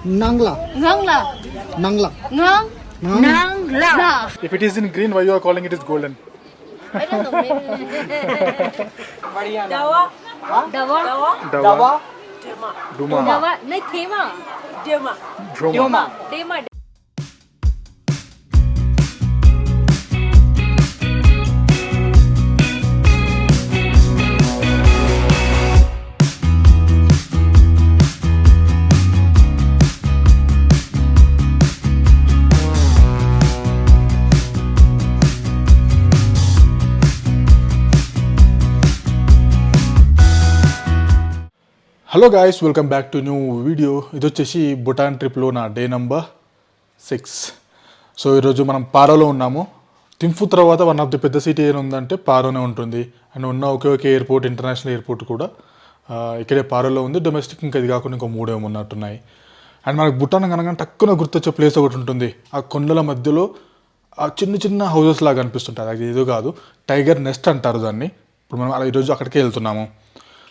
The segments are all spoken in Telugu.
Nangla. Nangla. Nangla. Ngang. Nangla. If it is in green, why you are calling it is golden? I don't know. Dawa. Dawa. Dawa. Duma. Dawa. Nahi thema. Dema. Droma. Dema. Hello guys, welcome back to new video. ఇది వచ్చేసి భూటాన్ ట్రిప్లో నా డే నెంబర్ 6. సో ఈరోజు మనం పారోలో ఉన్నాము. థింఫు తర్వాత వన్ ఆఫ్ ది పెద్ద సిటీ ఏం ఉందంటే పారోనే ఉంటుంది. అండ్ ఉన్న ఒకే ఎయిర్పోర్ట్, ఇంటర్నేషనల్ ఎయిర్పోర్ట్ కూడా ఇక్కడే పారోలో ఉంది. డొమెస్టిక్ ఇంకా ఇది కాకుండా ఇంకో 3 ఉన్నట్టున్నాయి. అండ్ మనకు భూటాన్ కనుక తక్కువ గుర్తొచ్చే ప్లేస్ ఒకటి ఉంటుంది. ఆ కొండల మధ్యలో ఆ చిన్న చిన్న హౌసెస్ లాగా అనిపిస్తుంటుంది. అది ఏదో కాదు, టైగర్ నెస్ట్ అంటారు దాన్ని. ఇప్పుడు మనం ఈరోజు అక్కడికే వెళ్తున్నాము.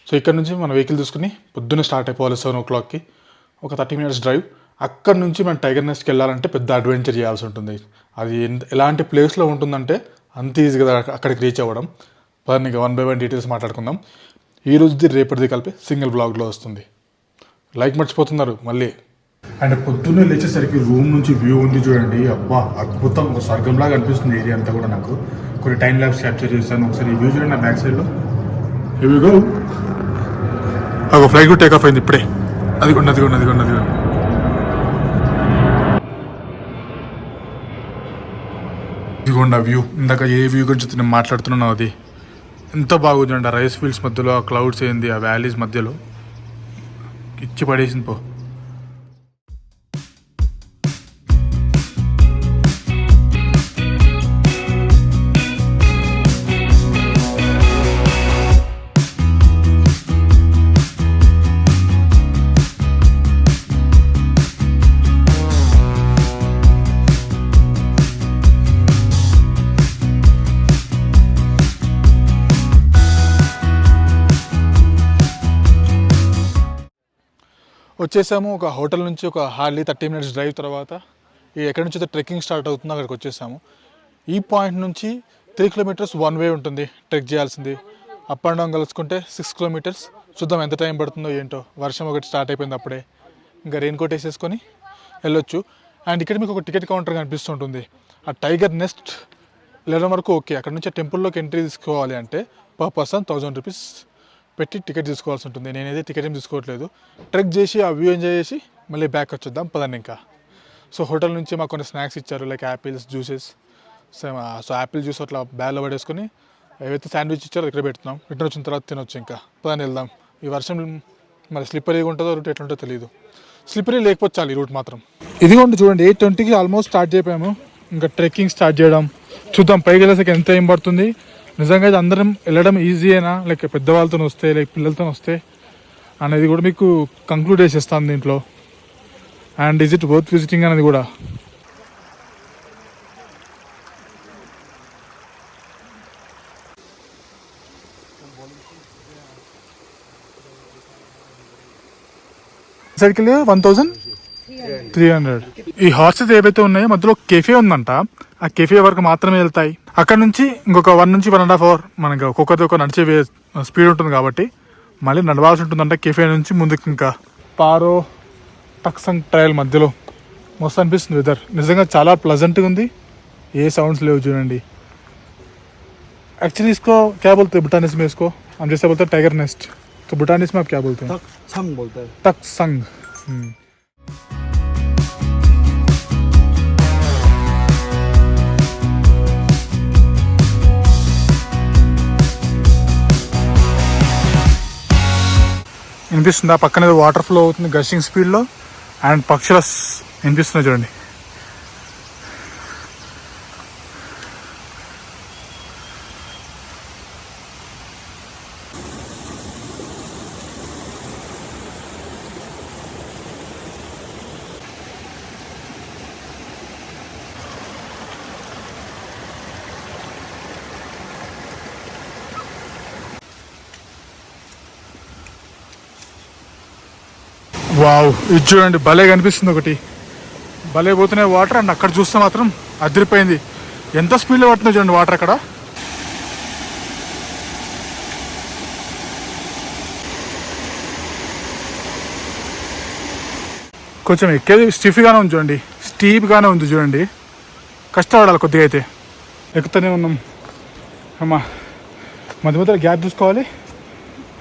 సో ఇక్కడ నుంచి మన వెహికల్ తీసుకుని పొద్దున్నే స్టార్ట్ అయిపోవాలి 7 o'clockకి. ఒక 30 minutes డ్రైవ్. అక్కడ నుంచి మనం టైగర్ నెస్ట్కి వెళ్ళాలంటే పెద్ద అడ్వెంచర్ చేయాల్సి ఉంటుంది. అది ఎలాంటి ప్లేస్లో ఉంటుందంటే అంత ఈజీగా అక్కడికి రీచ్ అవ్వడం. దాన్ని 1 by 1 డీటెయిల్స్ మాట్లాడుకుందాం. ఈ రోజుది రేపటిది కలిపి సింగిల్ బ్లాగ్లో వస్తుంది. లైక్ మర్చిపోతున్నారు మళ్ళీ. అండ్ పొద్దున్నే లేచేసరికి రూమ్ నుంచి వ్యూ ఉంది చూడండి. అబ్బా అద్భుతం, ఒక స్వర్గంలాగా అనిపిస్తుంది ఏరియా అంతా కూడా. నాకు కొన్ని టైం ల్యాబ్స్ క్యాప్చర్ చేశాను. ఒకసారి ఈ వ్యూ చూడండి నా బ్యాక్ సైడ్లో. ఇవిగో ఒక ఫ్లైట్ కూడా టేక్ ఆఫ్ అయింది ఇప్పుడే. అదిగోండి. ఇదిగోండి ఆ వ్యూ. ఇందాక ఏ వ్యూ గురించి నేను మాట్లాడుతున్నాను అది ఎంత బాగుందండి. ఆ రైస్ ఫీల్డ్స్ మధ్యలో, ఆ క్లౌడ్స్ ఏంది, ఆ వ్యాలీస్ మధ్యలో ఇచ్చి పడేసింది పో. వచ్చేసాము. ఒక హోటల్ నుంచి ఒక హార్డ్లీ 30 minutes డ్రైవ్ తర్వాత ఎక్కడి నుంచి అయితే ట్రెక్కింగ్ స్టార్ట్ అవుతుందో అక్కడికి వచ్చేసాము. ఈ పాయింట్ నుంచి 3 kilometers వన్ వే ఉంటుంది ట్రెక్ చేయాల్సింది. అప్ అండ్ డౌన్ కలుసుకుంటే 6 kilometers. చూద్దాం ఎంత టైం పడుతుందో ఏంటో. వర్షం ఒకటి స్టార్ట్ అయిపోయింది అప్పుడే. ఇంకా రెయిన్ కోట్ వేసేసుకొని వెళ్ళొచ్చు. అండ్ ఇక్కడ మీకు ఒక టికెట్ కౌంటర్ కనిపిస్తుంటుంది. ఆ టైగర్ నెస్ట్ వెళ్ళడం వరకు ఓకే. అక్కడ నుంచి టెంపుల్లోకి ఎంట్రీ తీసుకోవాలి అంటే పర్ పర్సన్ 1000 rupees పెట్టి టికెట్ తీసుకోవాల్సి ఉంటుంది. నేనైతే టికెట్ ఏం తీసుకోవట్లేదు. ట్రెక్ చేసి ఆ వ్యూ ఎంజాయ్ చేసి మళ్ళీ బ్యాక్ వచ్చేద్దాం పదండి ఇంకా. సో హోటల్ నుంచి మాకు కొన్ని స్నాక్స్ ఇచ్చారు, like apples, juices. So Apple juice అట్లా బ్యాగ్లో పడేసుకొని ఏవైతే శాండ్విచ్ ఇచ్చారో ఇక్కడ పెడుతున్నాం. రిటర్న్ వచ్చిన తర్వాత తినొచ్చు. ఇంకా పదని వెళ్దాం. ఈ వర్షం మరి స్లిప్పరీగా ఉంటుందో రూట్ ఎట్లుంటో తెలియదు. స్లిప్పరీ లేకపోతే చాలు ఈ రూట్ మాత్రం. ఇదిగోండి చూడండి, 8:20కి ఆల్మోస్ట్ స్టార్ట్ అయిపోయాము. ఇంకా ట్రెక్కింగ్ స్టార్ట్ చేయడం. చూద్దాం పైకి వెళ్ళేసరికి ఎంత ఏం పడుతుంది. నిజంగా ఇది అందరం వెళ్ళడం ఈజీయేనా, లైక్ పెద్దవాళ్ళతో వస్తే, లైక్ పిల్లలతో వస్తే అనేది కూడా మీకు కంక్లూడ్ చేసేస్తాను దీంట్లో. And is it worth visiting అనేది కూడా. సైడ్కి 1300. ఈ హార్సెస్ ఏవైతే ఉన్నాయో మధ్యలో కెఫే ఉందంట. ఆ కెఫే వరకు మాత్రమే వెళ్తాయి. అక్కడ నుంచి ఇంకొక 1 నుంచి 1.5 hour మనకి ఒక్కొక్కరిది ఒక నడిచే స్పీడ్ ఉంటుంది కాబట్టి మళ్ళీ నడవాల్సి ఉంటుందంట కెఫే నుంచి ముందుకు. ఇంకా పారో టక్సంగ్ ట్రయల్ మధ్యలో మస్తు అనిపిస్తుంది వెదర్. నిజంగా చాలా ప్లజెంట్గా ఉంది. ఏ సౌండ్స్ లేవు చూడండి. యాక్చువల్లీ इसको क्या बोलते हैं भूटानीज में? इसको हम जैसे बोलते हैं टाइगर नेस्ट, तो भूटानीज में आप क्या बोलते हैं? Taksang बोलते हैं. टक्संग. వినిపిస్తుంది. ఆ పక్కన వాటర్ ఫ్లో అవుతుంది గషింగ్ స్పీడ్లో. అండ్ పక్షుల వినిపిస్తున్నాయి చూడండి. వావ్, ఇది చూడండి భలే కనిపిస్తుంది. ఒకటి భలే పోతున్నాయి వాటర్. అండ్ అక్కడ చూస్తే మాత్రం అదిరిపోయింది. ఎంత స్పీడ్లో పడుతుందో చూడండి వాటర్ అక్కడ. కొంచెం ఎక్కేది స్టిఫ్గానే ఉంది చూడండి, స్టీప్గానే ఉంది చూడండి. కష్టపడాలి కొద్దిగా అయితే. ఎక్కుతూనే ఉన్నాం అమ్మా. మధ్య మధ్యలో గ్యాప్ చూసుకోవాలి.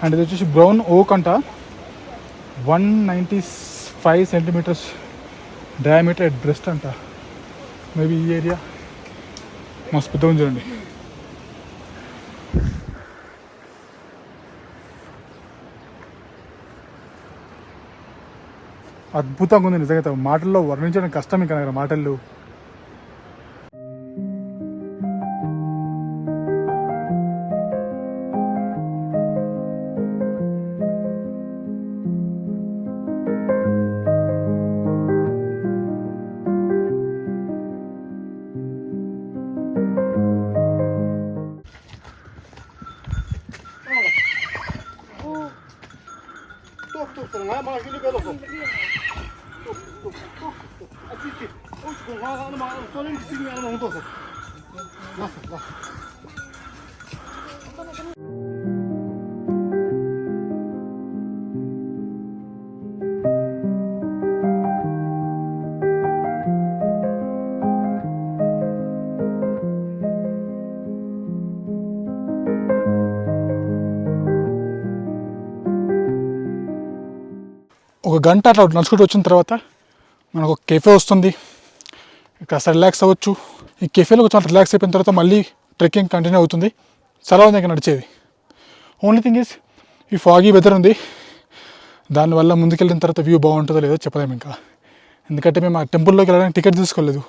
అండ్ ఇది వచ్చేసి బ్రౌన్ ఓక్ అంట. 195 సెంటీమీటర్స్ డయామీటర్ ఎట్ బ్రెస్ట్ అంట. మేబీ ఈ ఏరియా మస్తు పెద్దగా ఉంది చూడండి. అద్భుతంగా ఉంది నిజంగా. మాటల్లో వర్ణించడం కష్టం ఇంకా దగ్గర మాటలు. ఒక గంట అట్లా నడుచుకుంటూ వచ్చిన తర్వాత మనకు ఒక కెఫే వస్తుంది. కాస్త రిలాక్స్ అవ్వచ్చు. ఈ కెఫేలో కొంచెం రిలాక్స్ అయిపోయిన తర్వాత మళ్ళీ ట్రెక్కింగ్ కంటిన్యూ అవుతుంది. చాలా ఉంది ఇంకా నడిచేది. ఓన్లీ థింగ్ ఈజ్ ఈ ఫాగీ వెదర్ ఉంది. దానివల్ల ముందుకెళ్ళిన తర్వాత వ్యూ బాగుంటుందో లేదో చెప్పలేము ఇంకా. ఎందుకంటే మేము ఆ టెంపుల్లోకి వెళ్ళడానికి టికెట్ తీసుకోలేదు.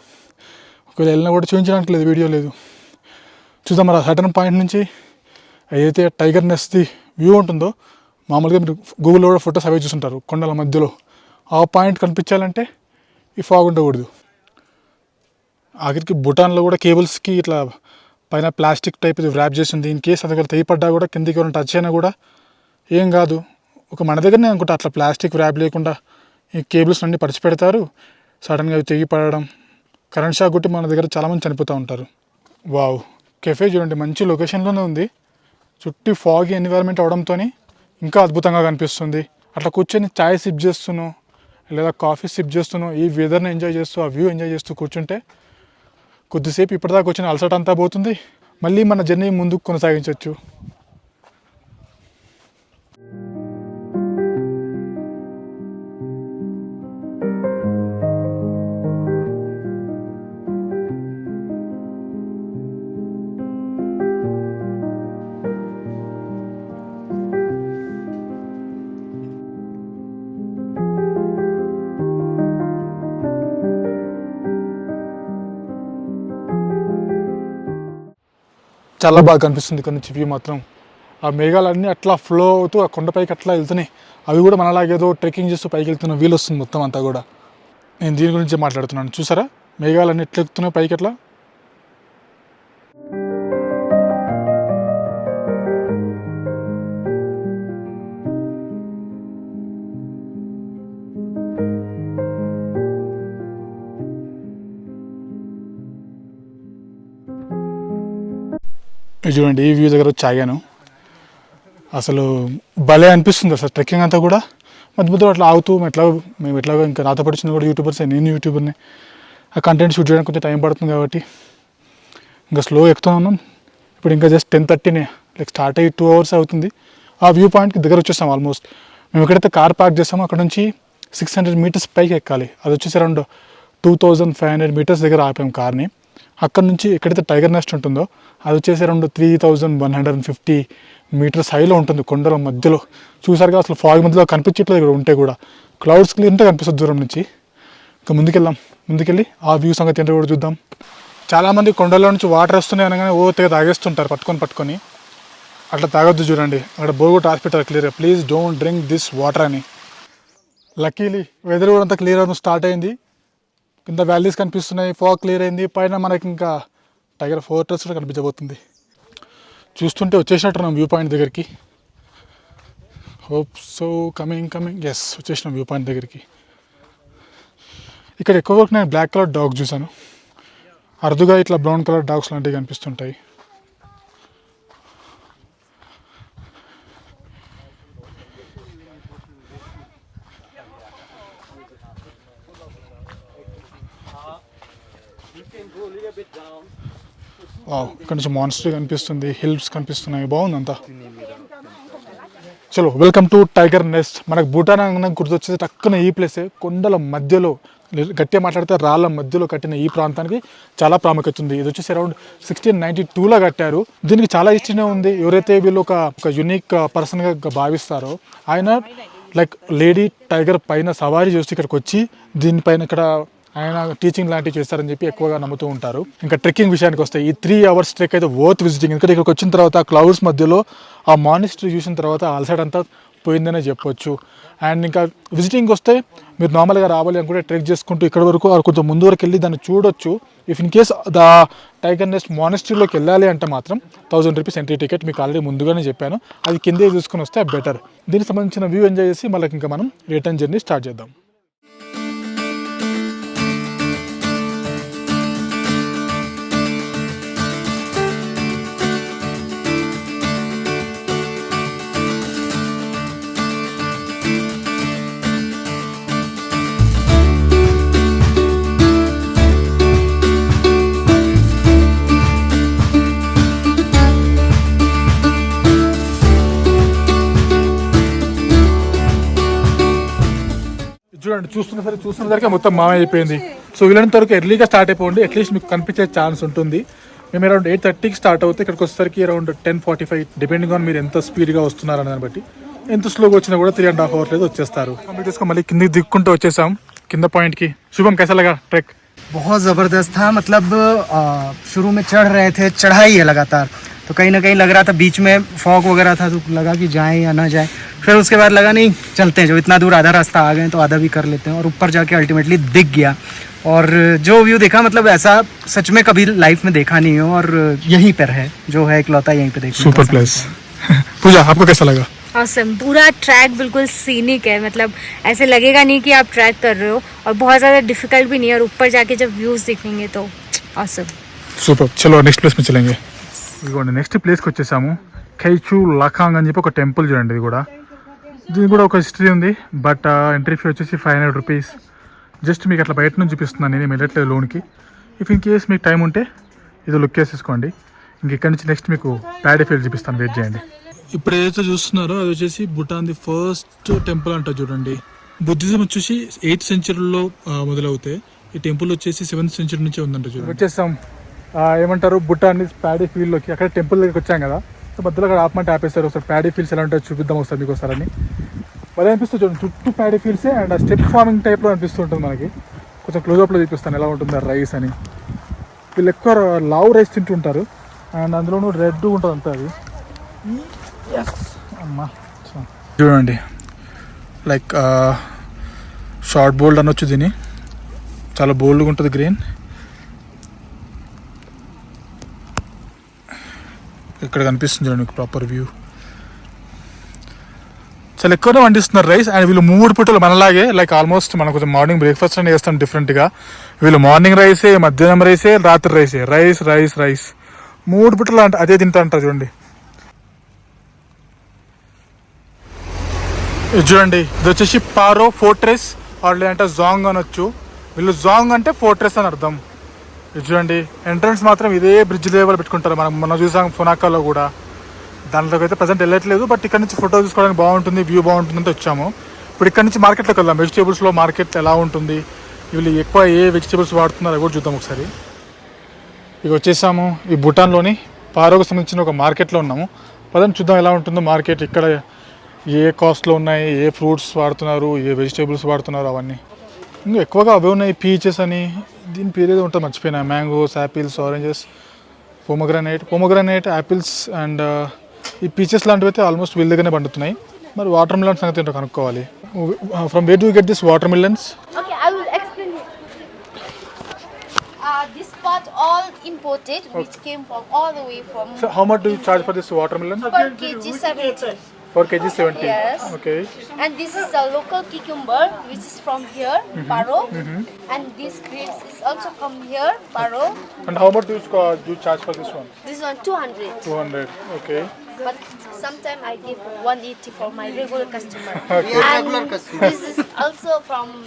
ఒకవేళ వెళ్ళినా కూడా చూపించడానికి లేదు, వీడియో లేదు. చూద్దాం మరి. ఆ సర్టన్ పాయింట్ నుంచి ఏదైతే టైగర్ నెస్ట్ది వ్యూ ఉంటుందో, మామూలుగా మీరు గూగుల్లో కూడా ఫొటోస్ అవే చూస్తుంటారు కొండల మధ్యలో, ఆ పాయింట్ కనిపించాలంటే ఈ ఫాగ్ ఉండకూడదు. ఆఖరికి భూటాన్లో కూడా కేబుల్స్కి ఇట్లా పైన ప్లాస్టిక్ టైప్ ఇది ర్యాప్ చేసింది. ఇన్ కేసు అది తెగి పడ్డా కూడా కిందికి ఎవరైనా టచ్ అయినా కూడా ఏం కాదు. ఒక మన దగ్గరనే అనుకుంటా అట్లా ప్లాస్టిక్ ర్యాప్ లేకుండా ఈ కేబుల్స్ అన్నీ పరిచి పెడతారు. సడన్గా అవి తెగి పడడం, కరెంట్ షాక్ కొట్టి మన దగ్గర చాలామంది చనిపోతూ ఉంటారు. వావ్, కెఫే చూడండి మంచి లొకేషన్లోనే ఉంది. చుట్టూ ఫాగీ ఎన్విరాన్మెంట్ అవడంతో ఇంకా అద్భుతంగా కనిపిస్తుంది. అట్లా కూర్చొని ఛాయ్ సిప్ చేస్తూనో లేదా కాఫీ సిప్ చేస్తూనో ఈ వెదర్ని ఎంజాయ్ చేస్తూ ఆ వ్యూ ఎంజాయ్ చేస్తూ కూర్చుంటే కొద్దిసేపు ఇప్పటిదాకా వచ్చిన అలసట అంతా పోతుంది. మళ్ళీ మన జర్నీ ముందుకు కొనసాగించవచ్చు. చాలా బాగా కనిపిస్తుంది ఇక్కడ నుంచి వ్యూ మాత్రం. ఆ మేఘాలన్నీ అట్లా ఫ్లో అవుతూ ఆ కొండపైకి అట్లా వెళ్తున్నాయి. అవి కూడా మనలాగేదో ట్రెక్కింగ్ చేస్తూ పైకి వెళ్తున్న వీలు వస్తుంది మొత్తం అంతా కూడా. నేను దీని గురించి మాట్లాడుతున్నాను. చూసారా మేఘాలన్నీ ఎట్లా ఎక్కుతున్నాయి పైకి అట్లా. చూడండి ఈ వ్యూ దగ్గర వచ్చి ఆగాను. అసలు భలే అనిపిస్తుంది అసలు ట్రెక్కింగ్ అంతా కూడా. మధ్య మధ్యలో అట్లా ఆగుతూ మేము ఎట్లాగో ఇంకా నాతో పడిచిన కూడా యూట్యూబర్స్, నేను యూట్యూబర్ని. ఆ కంటెంట్ షూట్ చేయడానికి కొంచెం టైం పడుతుంది కాబట్టి ఇంకా స్లో ఎక్కుతూ ఉన్నాం. ఇప్పుడు ఇంకా జస్ట్ 10:30 లైక్ స్టార్ట్ అయ్యి 2 hours అవుతుంది. ఆ వ్యూ పాయింట్కి దగ్గర వచ్చేస్తాం ఆల్మోస్ట్. మేము ఎక్కడైతే కార్ పార్క్ చేస్తామో అక్కడ నుంచి 600 meters పైకి ఎక్కాలి. అది వచ్చేసి అరౌండ్ 2500 meters దగ్గర ఆపాము కార్ని. అక్కడ నుంచి ఎక్కడైతే టైగర్ నెస్ట్ ఉంటుందో అది వచ్చేసి అరౌండ్ 3150 meters హైలో ఉంటుంది కొండల మధ్యలో. చూసారుగా అసలు ఫాగ్ మధ్యలో కనిపించట్లేదు ఇక్కడ ఉంటే కూడా. క్లౌడ్స్ క్లియర్గా కనిపిస్తుంది దూరం నుంచి. ఇంకా ముందుకెళ్ళి ఆ వ్యూ సంగతి ఏంటో కూడా చూద్దాం. చాలామంది కొండల్లో నుంచి వాటర్ వస్తున్నాయి అనగానే తెగ తాగేస్తుంటారు పట్టుకొని. అట్లా తాగొద్దు. చూడండి అక్కడ బోర్డు కూడా రాసి పెట్టారు క్లియర్గా, please don't drink this water అని. లక్కీలీ వెదర్ కూడా అంతా క్లియర్ అవుతుంది, స్టార్ట్ అయింది. కింద వ్యాలీస్ కనిపిస్తున్నాయి, ఫాగ్ క్లియర్ అయింది. పైన మనకి ఇంకా టైగర్ ఫోర్ట్రెస్ కూడా కనిపించబోతుంది. చూస్తుంటే వచ్చేసినట్టున్నాం వ్యూ పాయింట్ దగ్గరికి. Hope so. కమింగ్ ఎస్, వచ్చేసినాం వ్యూ పాయింట్ దగ్గరికి. ఇక్కడ ఎక్కువగా నేను బ్లాక్ కలర్ డాగ్ చూసాను, అరుదుగా ఇట్లా బ్రౌన్ కలర్ డాగ్స్ లాంటివి కనిపిస్తుంటాయి. ఇక్కడ నుంచి మాన్స్టర్ కనిపిస్తుంది, హిల్స్ కనిపిస్తున్నాయి, బాగుందంతా. చలో వెల్కమ్ టు టైగర్ నెస్ట్. మనకు భూటాన్ అనగానే గుర్తొచ్చేది టక్కున ఈ ప్లేసే. కొండల మధ్యలో, గట్టిగా మాట్లాడితే రాళ్ళ మధ్యలో కట్టిన ఈ ప్రాంతానికి చాలా ప్రాముఖ్యత ఉంది. ఇది వచ్చేసి అరౌండ్ 1692లో కట్టారు. దీనికి చాలా హిస్టరీనే ఉంది. ఎవరైతే వీళ్ళు ఒక యూనిక్ పర్సన్గా భావిస్తారో ఆయన లైక్ లేడీ టైగర్ పైన సవారీ చేసి ఇక్కడికి వచ్చి దీనిపైన ఇక్కడ ఆయన టీచింగ్ లాంటివి చేస్తారని చెప్పి ఎక్కువగా నమ్ముతూ ఉంటారు. ఇంకా ట్రెక్కింగ్ విషయానికి వస్తే ఈ 3 hours ట్రెక్ అయితే వర్త్ విజిటింగ్. ఎందుకంటే ఇక్కడికి వచ్చిన తర్వాత క్లౌడ్స్ మధ్యలో ఆ మానిస్టరీ చూసిన తర్వాత అలసట అంతా పోయిందనే చెప్పొచ్చు. అండ్ ఇంకా విజిటింగ్ వస్తే మీరు నార్మల్గా రావాలి అనుకుంటే ట్రెక్ చేసుకుంటూ ఇక్కడ వరకు కొంచెం ముందు వరకు వెళ్ళి దాన్ని చూడొచ్చు. If in case the tiger nest మానిస్టరీలోకి వెళ్ళాలి అంటే మాత్రం 1000 రూపీస్ ఎంట్రీ టికెట్. మీకు ఆల్రెడీ ముందుగానే చెప్పాను, అది కిందే చూసుకొని వస్తే బెటర్. దీనికి సంబంధించిన వ్యూ ఎంజాయ్ చేసి మళ్ళీ ఇంకా మనం రిటర్న్ జర్నీ స్టార్ట్ చేద్దాం. చూడండి, చూస్తున్నసరికి మొత్తం మామ అయిపోయింది. సో వీళ్ళంత వరకు ఎర్లీగా స్టార్ట్ అయిపోండి, అట్లీస్ట్ మీకు కనిపించే ఛాన్స్ ఉంటుంది. మేము అరౌండ్ 8:30కి స్టార్ట్ అవుతే ఇక్కడికి వచ్చేసరికి అరౌండ్ 10:45, డిపెండింగ్ ఆన్ మీరు ఎంత స్పీడ్గా వస్తున్నారు అని దాన్ని బట్టి. ఎంత స్లోగా వచ్చినా కూడా 3.5 hours లేదు వచ్చేస్తారు. కంప్లీట్ చేసుకొని మళ్ళీ కిందకి దిక్కుంటూ వచ్చేసాం కింద పాయింట్కి. శుభం, कैसा लगा ट्रैक? बहुत ज़बरदस्त था. मतलब शुरू में चढ़ रहे थे, चढ़ाई है लगातार, तो कहीं ना कहीं लग रहा था बीच में फॉग वगैरह था, तो लगा कि जाएं या ना जाएं. फिर उसके बाद लगा नहीं चलते हैं, जो इतना दूर आधा रास्ता आ गए तो आधा भी कर लेते हैं. और ऊपर जाके अल्टीमेटली दिख गया, और जो व्यू देखा मतलब ऐसा सच में कभी लाइफ में देखा नहीं हो, और यहीं पर है, जो है इकलौता यहीं पे देखने. Super place. पूजा, आपको कैसा लगा? awesome. पूरा ट्रैक बिल्कुल सीनिक है, मतलब ऐसे लगेगा नहीं कि आप ट्रैक कर रहे हो, और बहुत ज़्यादा डिफिकल्ट भी नहीं है, और ऊपर जाके जब व्यूज दिखेंगे तो awesome. సూపర్. చలో నెక్స్ట్ ప్లేస్ మీద చలేంగే. ఇదిగోండి నెక్స్ట్ ప్లేస్కి వచ్చేసాము. ఖైచు లఖాంగ్ అని చెప్పి ఒక టెంపుల్ చూడండి. ఇది కూడా, దీనికి కూడా ఒక హిస్టరీ ఉంది. బట్ ఎంట్రీ ఫీ వచ్చేసి 500 రూపీస్. జస్ట్ మీకు అట్లా బయట నుంచి చూపిస్తున్నాను, నేను వెళ్ళట్లేదు లోన్కి. ఇఫ్ ఇన్ కేస్ మీకు టైం ఉంటే ఇది లుక్ వేసేసుకోండి. ఇంక ఇక్కడ నుంచి నెక్స్ట్ మీకు ప్యాడీ ఫీల్డ్ చూపిస్తాను, వెయిట్ చేయండి. ఇప్పుడు ఏదైతే చూస్తున్నారో అది వచ్చేసి భూటాన్ ది ఫస్ట్ టెంపుల్ అంటారు చూడండి. బుద్ధిజం వచ్చేసి 8th centuryలో మొదలవుతాయి. ఈ టెంపుల్ వచ్చేసి 7th century నుంచే ఉందంట చూడండి. వచ్చేసాం ఏమంటారు భూటాన్ ప్యాడీ ఫీల్డ్లోకి. అక్కడ టెంపుల్ దగ్గరికి వచ్చాం కదా, సో మధ్యలో అక్కడ ఆపమంటే ఆపేస్తారు. ఒకసారి ప్యాడీ ఫీల్డ్స్ ఎలా ఉంటాయో చూపిద్దాం ఒకసారి మీకు ఒకసారి అని. మరి అనిపిస్తుంది చూడండి, చుట్టూ ప్యాడీ ఫీల్డ్సే అండ్ ఆ స్టెప్ ఫార్మింగ్ టైప్లో అనిపిస్తుంటుంది మనకి. కొంచెం క్లోజ్అప్లో చూపిస్తాను ఎలా ఉంటుంది ఆ రైస్ అని. వీళ్ళు ఎక్కువ లావు రైస్ తింటుంటారు, అండ్ అందులోనూ రెడ్ ఉంటుంది అంతా. అది అమ్మా చూడండి, లైక్ షార్ట్ బోల్డ్ అనొచ్చు దీన్ని. చాలా బోల్డ్గా ఉంటుంది, గ్రీన్. ఇక్కడ కనిపిస్తుంది చూడండి మీకు ప్రాపర్ వ్యూ. చాలా ఎక్కువనే పండిస్తున్నారు రైస్. అండ్ వీళ్ళు 3 పూటలు మనలాగే లైక్ ఆల్మోస్ట్ మనం కొంచెం మార్నింగ్ బ్రేక్ఫాస్ట్ అని చేస్తాం డిఫరెంట్గా. వీళ్ళు మార్నింగ్ రైసే, మధ్యాహ్నం రైసే, రాత్రి రైసే. రైస్ రైస్ రైస్ 3 పూటలు అదే తింటా అంటారు చూడండి. ఇది చూడండి, ఇది వచ్చేసి పారో ఫోర్ట్రెస్, వాళ్ళు అంటే జాంగ్ అనొచ్చు. వీళ్ళు జాంగ్ అంటే ఫోర్ట్రెస్ అని అర్థం. ఇది చూడండి, ఎంట్రన్స్ మాత్రం ఇదే బ్రిడ్జ్ లెవెల్ పెట్టుకుంటారు. మనం చూసాం ఫునాకాలో కూడా. దాంట్లోకి అయితే ప్రజెంట్ వెళ్ళట్లేదు, బట్ ఇక్కడ నుంచి ఫోటో తీసుకోవడానికి బాగుంటుంది, వ్యూ బాగుంటుంది అంటే వచ్చాము. ఇప్పుడు ఇక్కడ నుంచి మార్కెట్లోకి వెళ్దాం. వెజిటేబుల్స్లో మార్కెట్ ఎలా ఉంటుంది, వీళ్ళు ఎక్కువ ఏ వెజిటేబుల్స్ వాడుతున్నారో కూడా చూద్దాం ఒకసారి. ఇక వచ్చేసాము ఈ భూటాన్లోని పారోకు సంబంధించిన ఒక మార్కెట్లో ఉన్నాము. ప్రజెంట్ చూద్దాం ఎలా ఉంటుందో మార్కెట్. ఇక్కడ ఏ కాస్ట్లో ఉన్నాయి, ఏ ఫ్రూట్స్ వాడుతున్నారు, ఏ వెజిటేబుల్స్ వాడుతున్నారు అవన్నీ. ఇంకా ఎక్కువగా అవే ఉన్నాయి. పీచెస్ అని దీని పేరు ఏదో ఉంటుంది మర్చిపోయినా. Mangoes, apples, oranges, pomegranate, apples and ఈ పీచెస్ లాంటివి అయితే ఆల్మోస్ట్ వీళ్ళ దగ్గరనే పండుతున్నాయి. మరి వాటర్ మిలన్స్ సంగతి ఏంటో కనుక్కోవాలి. From where do get this water melons? Okay, I will explain it. This part all imported, which came from all the way from. So how much do you charge for this watermelon? Per kg 70. 4 kg 70. Yes. Okay. And this is a local cucumber, which is from here, Paro. And this grapes is also from here, Paro. And how much do you charge for this one? This one 200. 200. Okay. But sometimes I give 180 for my regular customer. Okay. And this is also from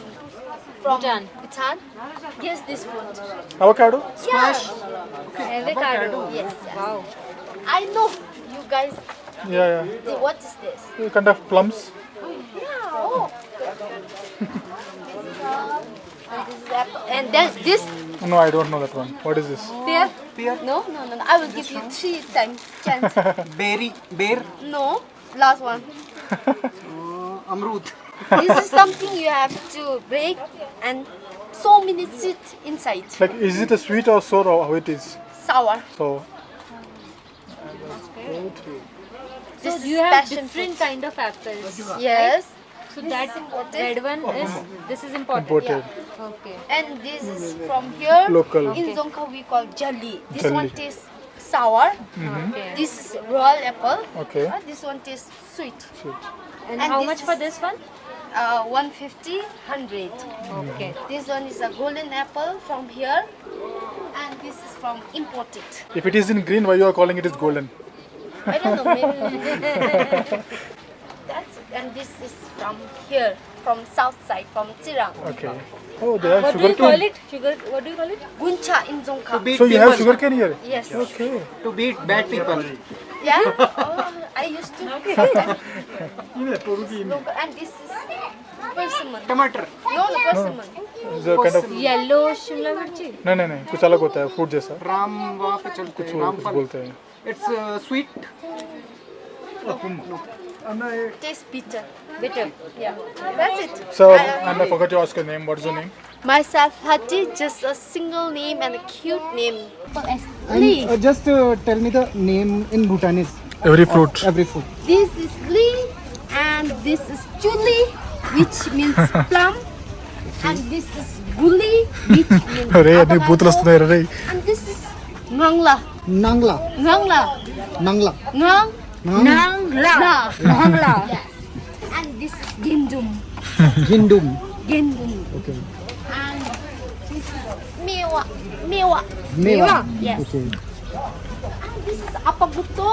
Bhutan. Bhutan. Yes, this fruit. Avocado? Squash. Avocado. Yes. Wow. I know you guys. Yeah. What is this? Kind of plums. Yeah. Oh. And this is apple. And then this No, I don't know that one. What is this? pear. No. I will give you 3 times chance. बेर No. Last one. अमरूद This is something you have to break and so many seeds inside. Like, is it a sweet or sour or how it is? Sour. So, This So is you have passion different fruit. kind of apples. Yes. So that red one is this is important. imported. Okay. And this is from here. Local. In Zonka we call jelly. This Jelly. one tastes sour. Okay. This is royal apple. Okay. This one tastes sweet. And And how this much for is- this one? 150, 100. Okay. This one is a golden apple from here. And this is from imported. If it is in green, why you are calling it is golden? I don't know, maybe. That's it. And this is from here, from south side, from Chirang. Okay. Oh, they have What do you sugar call cane. it? Sugar. What do you call it? Guncha in Zonka. So you have sugar cane here? Yes. Okay. to beat bad people Yeah? Oh, I used to. And this is persimmon. टमाटर No, persimmon. It's a kind of Yellow Shimla mirchi. नहीं कुछ अलग होता है फ्रूट जैसा राम वहाँ पे चलते हैं कुछ रामफल बोलते हैं it's sweet Tastes bitter. Bitter. Yeah. That's it. So and I forgot to ask your name. What is your name? Myself, Hati, just a single name and a cute name. Lee. just tell me the name in Bhutanese Every fruit. every food This is Lee, and this is Chuli, which means plum, and this is Guli, which means अरे अरे बूतल वस्तुने रे and this is Ngangla. nangla Ngangla. nangla Ngang. Nangla. Nangla. Yes. And this is Gendum. gindum Gendum. okay And this is Mewa. Mewa. mewa Yes. okay And this is Apaguto.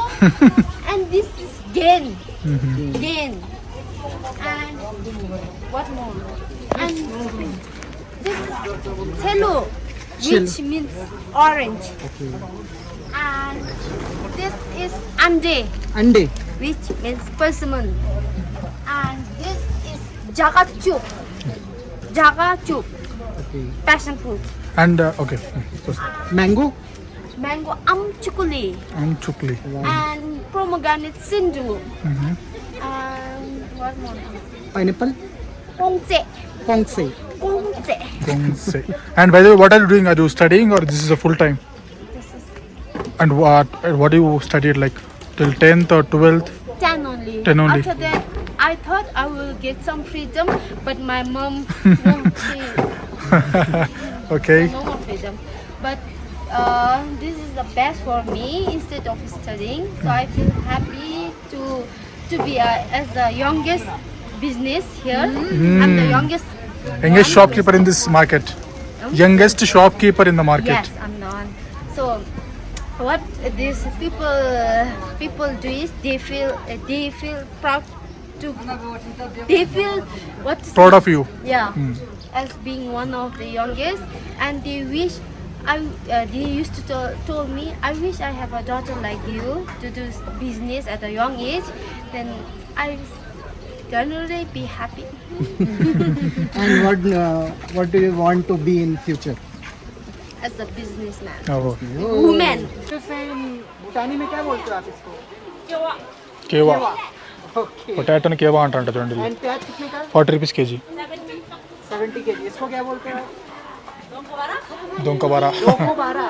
And this is Gen. Gen. And what more? And this is Chelo, which means orange. And this is Ande, अंडे which means persimmon. And this is Jagachup. Jagachup, okay passion fruit. and okay mango Mango amchukuli. and chukli And pomegranate sindu. And what more? pineapple Pongse. pongse Pongse. Gongse. And by the way, what are you doing? Are you studying or this is a full time? This is And what do you studied like till 10th or 12th? 10 only. 10 only. After that, I thought I will get some freedom, but my mom won't see Okay. no more freedom. But this is the best for me instead of studying. So I feel happy to be as the youngest business here. I'm the youngest. Youngest shopkeeper in this market. Youngest shopkeeper in the market. Yes, I'm the one. So what these people do is they feel proud to they feel what Proud of you. yeah as being one of the youngest, and they wish they used to told me I wish I have a daughter like you to do business at a young age, then I generally be happy. and what do you want to be in future As a businessman, Oh. woman. भूटानी में क्या बोलते हो आप इसको केवा ओके పొటాటోని కేవా అంటారంట చూడండి एंड प्याज कितने का 40 రూపీస్ కేజీ 70 kg इसको क्या बोलते हैं దొంకబారా दोको बारा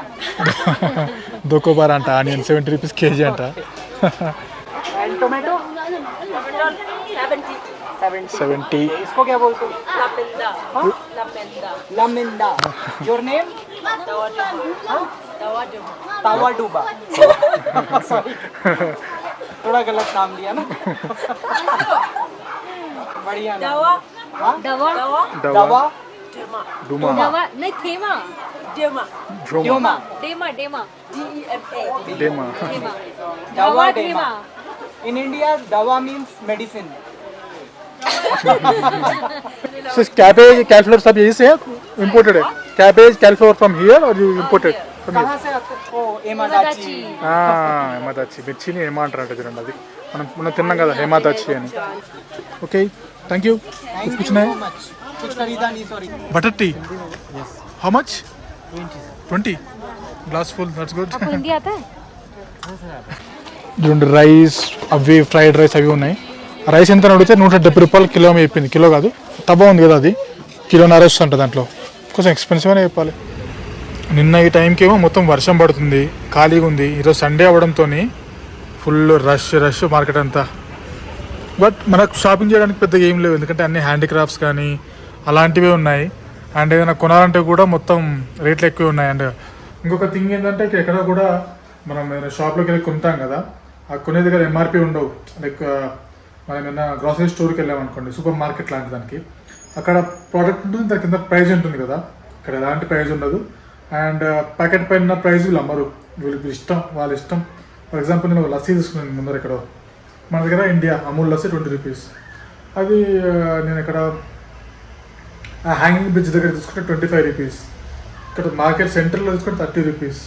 దొకోబారా అంట ఆనియన్ 70 రూపీస్ కేజీ అంట एंड टोमेटो 70 इसको क्या बोलते हो लामेंदा योर नेम तावा डूबा सॉरी थोड़ा गलत नाम लिया ना बढ़िया नाम। दवा दवा डुमा दवा नहीं थेमा ड्रोमा डेमा डेमा डेमा डेमा दवा दवा डेमा। डेमा In India, dawa means medicine. Cabbage cauliflower सब यही से है इम्पोर्टेड है कैबेज कैलीफ्लावर फ्रॉम हियर और यू इम्पोर्टेड कहाँ से आते? ओ एमादाची। హేమాదాచి మిర్చిని హేమ అంటారంట చూడండి అది మనం మనం తిన్నాం కదా హేమాదాచి అని ఓకే థ్యాంక్ యూ कुछ नहीं कुछ खरीदा नहीं sorry. Butter tea how much 20 glass full that's good आपको हिंदी आता है చూడండి రైస్ అవి ఫ్రైడ్ రైస్ అవి ఉన్నాయి రైస్ ఎంత అడిగితే 170 రూపాయలు కిలో అని చెప్పింది కిలో కాదు తబా ఉంది కదా అది కిలోన్నర వస్తుంది దాంట్లో కొంచెం ఎక్స్పెన్సివ్ అనే చెప్పాలి నిన్న ఈ టైంకి ఏమో మొత్తం వర్షం పడుతుంది ఖాళీగా ఉంది ఈరోజు సండే అవ్వడంతో ఫుల్ రష్ మార్కెట్ అంతా బట్ మనకు షాపింగ్ చేయడానికి పెద్దగా ఏం లేవు ఎందుకంటే అన్ని హ్యాండీక్రాఫ్ట్స్ కానీ అలాంటివే ఉన్నాయి అండ్ ఏదైనా కొనాలంటే కూడా మొత్తం రేట్లు ఎక్కువ ఉన్నాయి అండ్ ఇంకొక థింగ్ ఏంటంటే ఎక్కడ కూడా మనం ఏదైనా షాప్లోకి వెళ్ళి కొంటాం కదా ఆ కొనే దగ్గర ఎంఆర్పి ఉండవు లైక్ మనం ఏమైనా గ్రాసరీ స్టోర్కి వెళ్ళామనుకోండి సూపర్ మార్కెట్ లాంటి దానికి అక్కడ ప్రోడక్ట్ ఉంటుంది దాని కింద ప్రైజ్ ఉంటుంది కదా ఇక్కడ ఎలాంటి ప్రైజ్ ఉండదు అండ్ ప్యాకెట్ పైన ప్రైజ్ వీళ్ళు అమ్మరు వీళ్ళకి ఇష్టం వాళ్ళ ఇష్టం ఫర్ ఎగ్జాంపుల్ నేను లస్సీ తీసుకున్నాను ముందర ఇక్కడ మన దగ్గర ఇండియా అమూల్ లస్సీ 20 రూపీస్ అది నేను ఇక్కడ హ్యాంగింగ్ బ్రిడ్జ్ దగ్గర తీసుకుంటే 25 రూపీస్ ఇక్కడ మార్కెట్ సెంటర్లో తీసుకుంటే 30 రూపీస్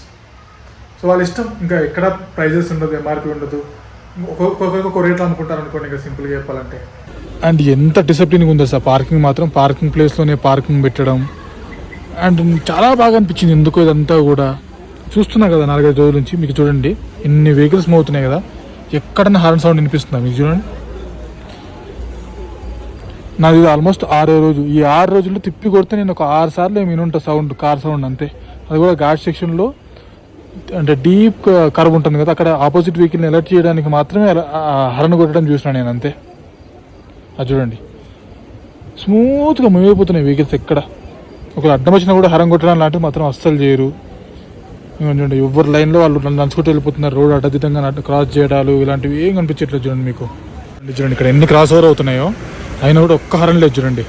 సో వాళ్ళ ఇష్టం ఇంకా ఎక్కడ ప్రైజెస్ ఉండదు ఎంఆర్పి ఉండదు ఒక్కొక్క రేట్లు అనుకుంటారు అనుకోండి ఇంకా సింపుల్గా చెప్పాలంటే అండ్ ఎంత డిసిప్లిన్ ఉందో సార్ పార్కింగ్ మాత్రం పార్కింగ్ ప్లేస్లోనే పార్కింగ్ పెట్టడం అండ్ చాలా బాగా అనిపించింది ఎందుకో ఇదంతా కూడా చూస్తున్నా కదా 4-5 రోజుల నుంచి మీకు చూడండి ఇన్ని వెహికల్స్ మూవ్ అవుతున్నాయి కదా ఎక్కడన్నా హార్న్ సౌండ్ వినిపిస్తుందా మీకు చూడండి నాది ఇది ఆల్మోస్ట్ 6వ రోజు ఈ 6 రోజుల్లో తిప్పి కొడితే నేను ఒక 6 సార్లు ఏమి వినుంటా సౌండ్ కార్ సౌండ్ అంతే అది కూడా ఘాట్ సెక్షన్లో అంటే డీప్ కర్వ్ ఉంటుంది కదా అక్కడ ఆపోజిట్ వెహికల్ని అలర్ట్ చేయడానికి మాత్రమే హరన్ కొట్టడం చూసినా నేను అంతే అది చూడండి స్మూత్గా మూవ్ అయిపోతున్నాయి వెహికల్స్ ఎక్కడ ఒకరు అడ్డం వచ్చినా కూడా హరం కొట్టడం లాంటివి మాత్రం అస్సలు చేయరు చూడండి ఎవరి లైన్లో వాళ్ళు నడుచుకుంటూ వెళ్ళిపోతున్నారు రోడ్ అడ్డదిద్దంగా క్రాస్ చేయడాలు ఇలాంటివి ఏం కనిపించట్లేదు చూడండి మీకు చూడండి ఇక్కడ ఎన్ని క్రాస్ ఓవర్ అవుతున్నాయో అయినా కూడా ఒక్క హరం లేదు చూడండి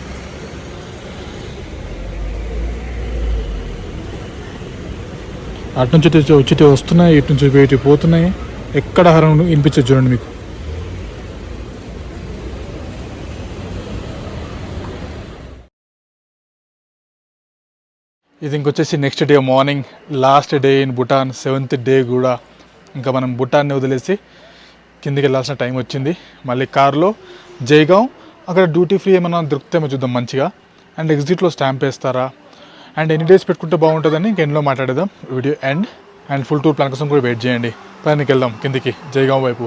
అటు నుంచి వచ్చి వస్తున్నాయి ఇటు నుంచి బయటికి పోతున్నాయి ఎక్కడ హరం వినిపించదు చూడండి మీకు ఇది ఇంకొచ్చేసి next day morning last day in Bhutan 7th day కూడా ఇంకా మనం భూటాన్ని వదిలేసి కిందికి వెళ్ళాల్సిన టైం వచ్చింది మళ్ళీ కార్లో జైగావ్ అక్కడ డ్యూటీ ఫ్రీ ఏమైనా దొరుకుతామో చూద్దాం మంచిగా అండ్ ఎగ్జిట్లో స్టాంప్ వేస్తారా అండ్ ఎన్ని డేస్ పెట్టుకుంటే బాగుంటుందని ఇంక ఎండ్లో మాట్లాడేద్దాం video and full tour plan కోసం కూడా వెయిట్ చేయండి పైనకి వెళ్దాం కిందికి జైగావ్ వైపు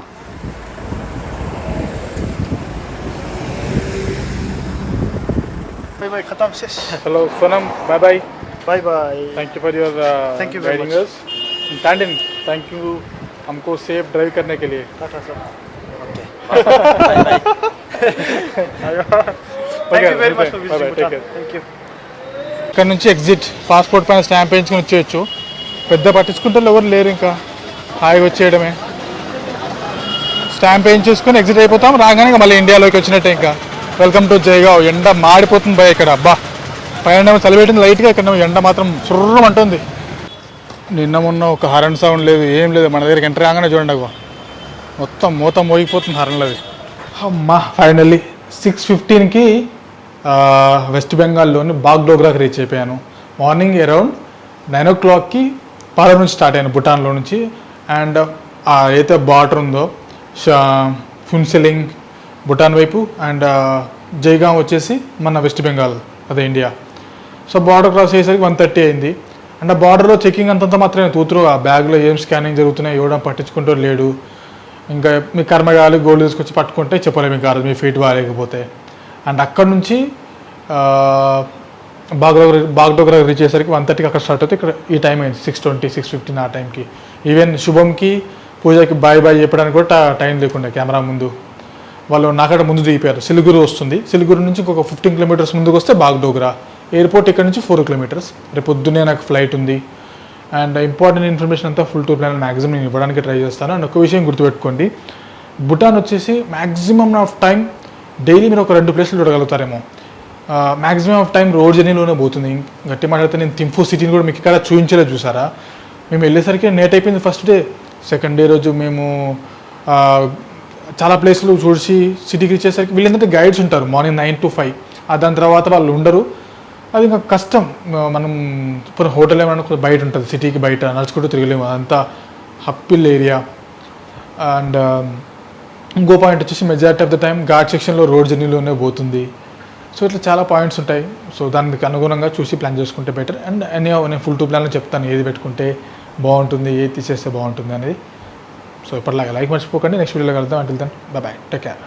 hello Sonam bye bye bye bye. Thank you for your Thank you very guiding us Tandon thank you हमको सेफ ड्राइव करने के लिए टाटा sir. Thank you very much for visiting Bhutan. Thank you. ఇక్కడ నుంచి ఎగ్జిట్ పాస్పోర్ట్ పైన స్టాంప్ వేయించుకొని వచ్చేయచ్చు పెద్ద పట్టించుకుంటే ఎవరు లేరు ఇంకా హాయిగా వచ్చేయడమే స్టాంప్ వేయించేసుకొని ఎగ్జిట్ అయిపోతాం రాగానే ఇంకా మళ్ళీ ఇండియాలోకి వచ్చినట్టే ఇంకా వెల్కమ్ టు జైగావ్ ఎండ మాడిపోతుంది భయ ఇక్కడ అబ్బా పైన చలి పెట్టింది లైట్గా ఇక్కడ ఎండ మాత్రం సుర్రం అంటుంది నిన్న మొన్న ఒక హారన్ సౌండ్ లేదు ఏం లేదు మన దగ్గరికి ఎంటర్ రాగానే చూడండి అవ్వ మొత్తం మూత మోగిపోతుంది హారన్లది అమ్మా ఫైనల్లీ 6:15కి వెస్ట్ బెంగాల్లోని బాగ్డోగ్రాకి రీచ్ అయిపోయాను మార్నింగ్ అరౌండ్ 9 o'clockకి పాలో నుంచి స్టార్ట్ అయ్యాను భూటాన్లో నుంచి అండ్ ఏదైతే బార్డర్ ఉందో ఫున్సిలింగ్ భూటాన్ వైపు అండ్ జైగావ్ వచ్చేసి మన వెస్ట్ బెంగాల్ అదే ఇండియా సో బార్డర్ క్రాస్ అయ్యేసరికి 1:30 అయింది అండ్ ఆ బార్డర్లో చెకింగ్ అంతంతా మాత్రమే తూతురు ఆ బ్యాగ్లో ఏం స్కానింగ్ జరుగుతున్నాయి ఇవ్వడం పట్టించుకుంటూ లేడు ఇంకా మీ కర్మ కావాలి గోల్డ్ తీసుకొచ్చి పట్టుకుంటే చెప్పలేము ఇంకా మీ ఫీట్ బాగాలేకపోతే అండ్ అక్కడ నుంచి బాగ్డోగ్రా రీచ్ అయ్యేసరికి 1:30కి అక్కడ స్టార్ట్ అవుతుంది ఇక్కడ ఈ టైం అయింది 6:20 6:15 ఆ టైంకి ఈవెన్ శుభంకి పూజకి బాయ్ చెప్పడానికి కూడా టైం లేకుండా కెమెరా ముందు వాళ్ళు నాకడ ముందు దిగిపోయారు సిలిగురు వస్తుంది సిలిగురు నుంచి ఇంకొక 15 kilometers ముందుకు వస్తే బాగ్డోగ్రా ఎయిర్పోర్ట్ ఇక్కడ నుంచి 4 kilometers రేపు పొద్దున్నే నాకు ఫ్లైట్ ఉంది అండ్ ఇంపార్టెంట్ ఇన్ఫర్మేషన్ అంతా ఫుల్ టూర్ ప్లాన్ మ్యాక్సిమం నేను ఇవ్వడానికి ట్రై చేస్తాను అండ్ ఒక విషయం గుర్తుపెట్టుకోండి భూటాన్ వచ్చేసి మ్యాక్సిమం ఆఫ్ టైం డైలీ మీరు ఒక 2 ప్లేసులు చూడగలుగుతారేమో. మ్యాక్సిమం ఆఫ్ టైం రోడ్ జర్నీలోనే పోతుంది. గట్టి మాట్లాడితే నేను థింఫు సిటీని కూడా మీకు ఇక్కడ చూపించలేదు చూసారా. మేము వెళ్ళేసరికి నేట్ అయిపోయింది ఫస్ట్ డే. సెకండ్ డే రోజు మేము చాలా ప్లేసులు చూసి సిటీకి వచ్చేసరికి వీళ్ళంటే గైడ్స్ ఉంటారు మార్నింగ్ 9 to 5. దాని తర్వాత వాళ్ళు ఉండరు. అది ఇంకా కష్టం. మనం ఇప్పుడు హోటల్ ఏమన్నా బయట ఉంటుంది, సిటీకి బయట నడుచుకుంటూ తిరగలేము. అదంతా హప్పిల్ ఏరియా. అండ్ ఇంకో పాయింట్ వచ్చేసి majority of the time ghat సెక్షన్లో రోడ్ జర్నీలోనే పోతుంది. సో ఇట్లా చాలా పాయింట్స్ ఉంటాయి. సో దానికి అనుగుణంగా చూసి ప్లాన్ చేసుకుంటే బెటర్. అండ్ నేను ఫుల్ 2 ప్లాన్లు చెప్తాను, ఏది పెట్టుకుంటే బాగుంటుంది, ఏది తీసేస్తే బాగుంటుంది అనేది. సో ఇప్పటిలాగా లైక్ మర్చిపోకండి. నెక్స్ట్ వీడియోలో కలుద్దాం. Until then bye bye, take care.